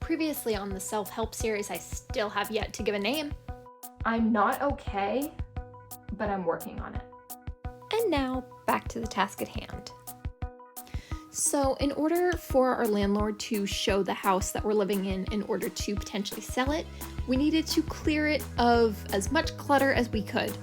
previously on the self-help series I still have yet to give a name. I'm not okay, but I'm working on it. And now, back to the task at hand. So in order for our landlord to show the house that we're living in order to potentially sell it, we needed to clear it of as much clutter as we could.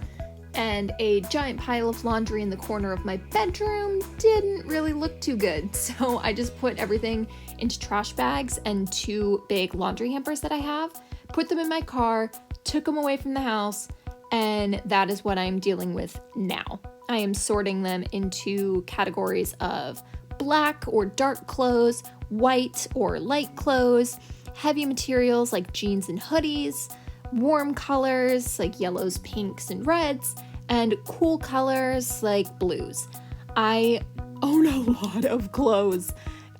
And a giant pile of laundry in the corner of my bedroom didn't really look too good. So I just put everything into trash bags and 2 big laundry hampers that I have, put them in my car, took them away from the house, and that is what I'm dealing with now. I am sorting them into categories of black or dark clothes, white or light clothes, heavy materials like jeans and hoodies, warm colors like yellows, pinks, and reds, and cool colors like blues. I own a lot of clothes.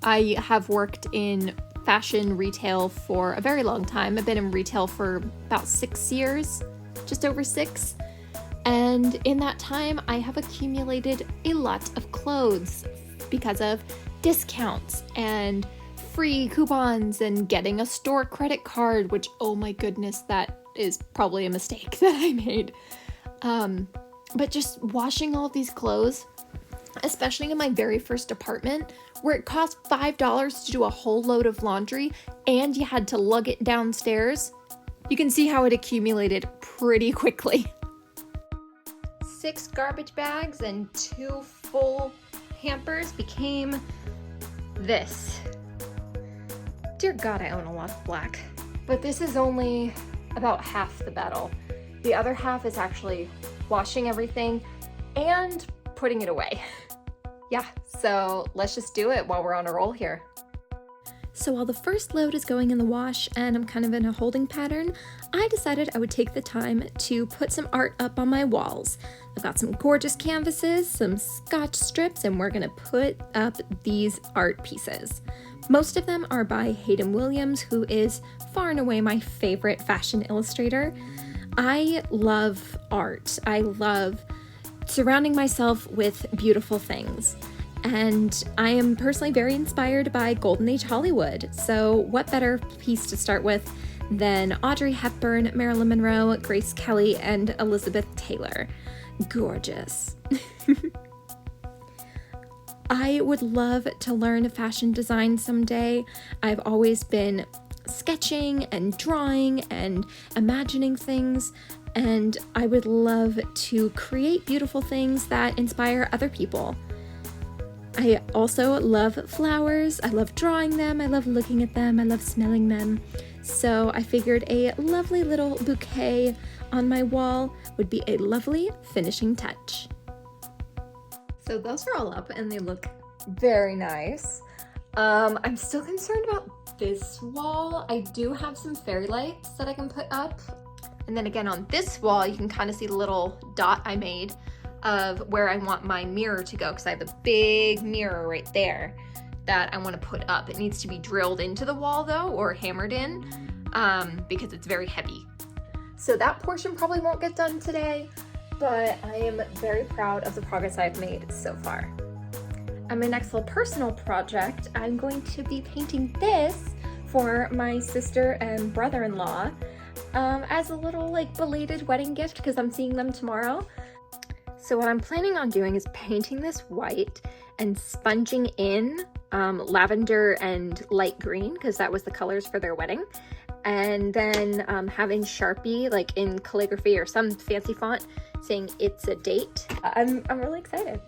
I have worked in fashion retail for a very long time. I've been in retail for about 6 years, just over 6. And in that time, I have accumulated a lot of clothes because of discounts and free coupons and getting a store credit card, which, oh my goodness, that is probably a mistake that I made. But just washing all of these clothes, especially in my very first apartment, where it cost $5 to do a whole load of laundry and you had to lug it downstairs, you can see how it accumulated pretty quickly. 6 garbage bags and 2 full hampers became this. Dear God, I own a lot of black. But this is only about half the battle. The other half is actually washing everything and putting it away. Yeah, so let's just do it while we're on a roll here. So while the first load is going in the wash and I'm kind of in a holding pattern, I decided I would take the time to put some art up on my walls. I've got some gorgeous canvases, some scotch strips, and we're gonna put up these art pieces. Most of them are by Hayden Williams, who is far and away my favorite fashion illustrator. I love art. I love surrounding myself with beautiful things. And I am personally very inspired by Golden Age Hollywood. So what better piece to start with than Audrey Hepburn, Marilyn Monroe, Grace Kelly, and Elizabeth Taylor. Gorgeous. I would love to learn fashion design someday. I've always been sketching and drawing and imagining things, and I would love to create beautiful things that inspire other people. I also love flowers. I love drawing them. I love looking at them. I love smelling them. So I figured a lovely little bouquet on my wall would be a lovely finishing touch. So those are all up and they look very nice. I'm still concerned about this wall. I do have some fairy lights that I can put up. And then again on this wall, you can kind of see the little dot I made of where I want my mirror to go, because I have a big mirror right there that I want to put up. It needs to be drilled into the wall though, or hammered in, because it's very heavy. So that portion probably won't get done today, but I am very proud of the progress I've made so far. On my next little personal project, I'm going to be painting this for my sister and brother-in-law as a little belated wedding gift, because I'm seeing them tomorrow. So what I'm planning on doing is painting this white and sponging in lavender and light green, because that was the colors for their wedding. And then having Sharpie, in calligraphy or some fancy font, saying it's a date. I'm really excited.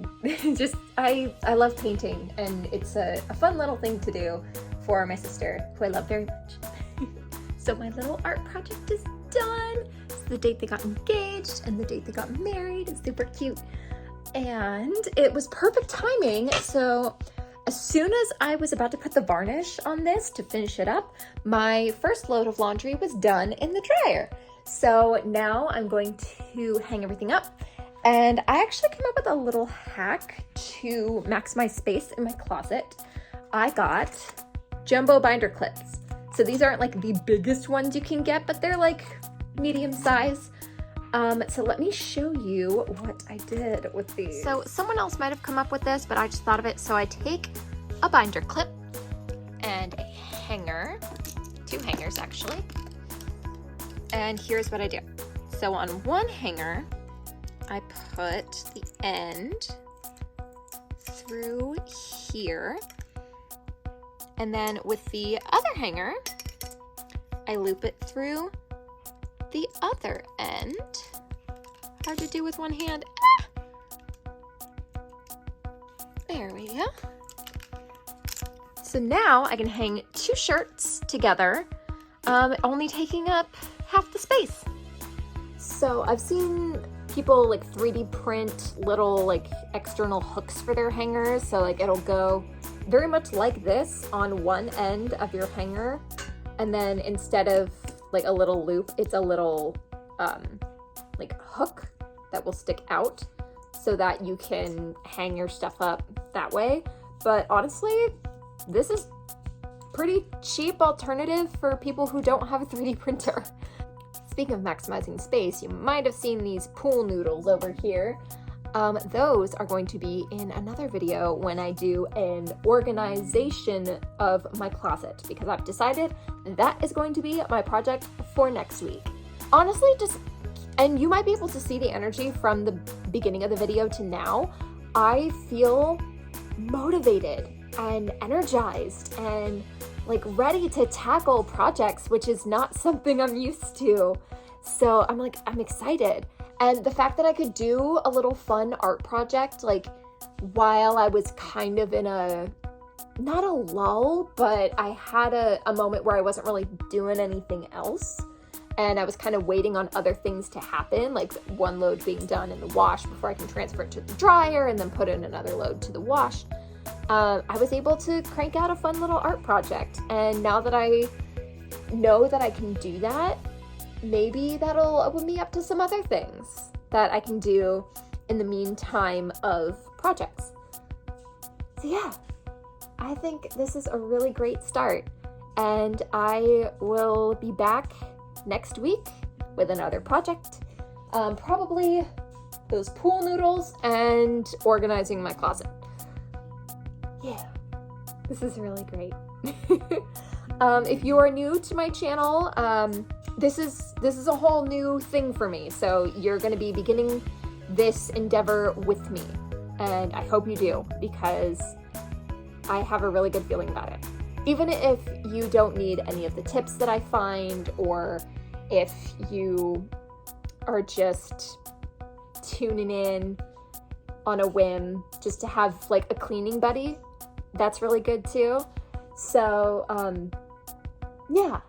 I love painting, and it's a fun little thing to do for my sister, who I love very much. So my little art project is done. It's the date they got engaged and the date they got married. It's super cute. And it was perfect timing. So as soon as I was about to put the varnish on this to finish it up, my first load of laundry was done in the dryer. So now I'm going to hang everything up. And I actually came up with a little hack to maximize space in my closet. I got jumbo binder clips. So these aren't the biggest ones you can get, but they're medium size. So let me show you what I did with these. So someone else might have come up with this, but I just thought of it. So I take a binder clip and a hanger, 2 first, actually. And here's what I do. So on one hanger, I put the end through here. And then with the other hanger, I loop it through the other end. Hard to do with one hand. There we go. So now I can hang 2 shirts together, only taking up half the space. So I've seen people like 3D print little like external hooks for their hangers. So like it'll go very much like this on one end of your hanger. And then instead of like a little loop, it's a little like hook that will stick out so that you can hang your stuff up that way. But honestly, this is pretty cheap alternative for people who don't have a 3D printer. Speaking of maximizing space, you might have seen these pool noodles over here. Those are going to be in another video when I do an organization of my closet, because I've decided that is going to be my project for next week. Honestly, and you might be able to see the energy from the beginning of the video to now. I feel motivated and energized and like ready to tackle projects, which is not something I'm used to. So I'm excited. And the fact that I could do a little fun art project, like while I was kind of in not a lull, but I had a moment where I wasn't really doing anything else. And I was kind of waiting on other things to happen, like one load being done in the wash before I can transfer it to the dryer and then put in another load to the wash. I was able to crank out a fun little art project. And now that I know that I can do that, maybe that'll open me up to some other things that I can do in the meantime of projects. So yeah, I think this is a really great start. And I will be back next week with another project. Probably those pool noodles and organizing my closet. Yeah, this is really great. If you are new to my channel, this is a whole new thing for me. So you're going to be beginning this endeavor with me, and I hope you do, because I have a really good feeling about it. Even if you don't need any of the tips that I find, or if you are just tuning in on a whim just to have like a cleaning buddy, that's really good too. So yeah,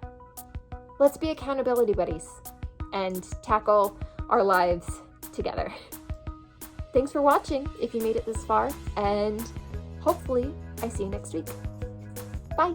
let's be accountability buddies and tackle our lives together. Thanks for watching if you made it this far, and hopefully I see you next week. Bye.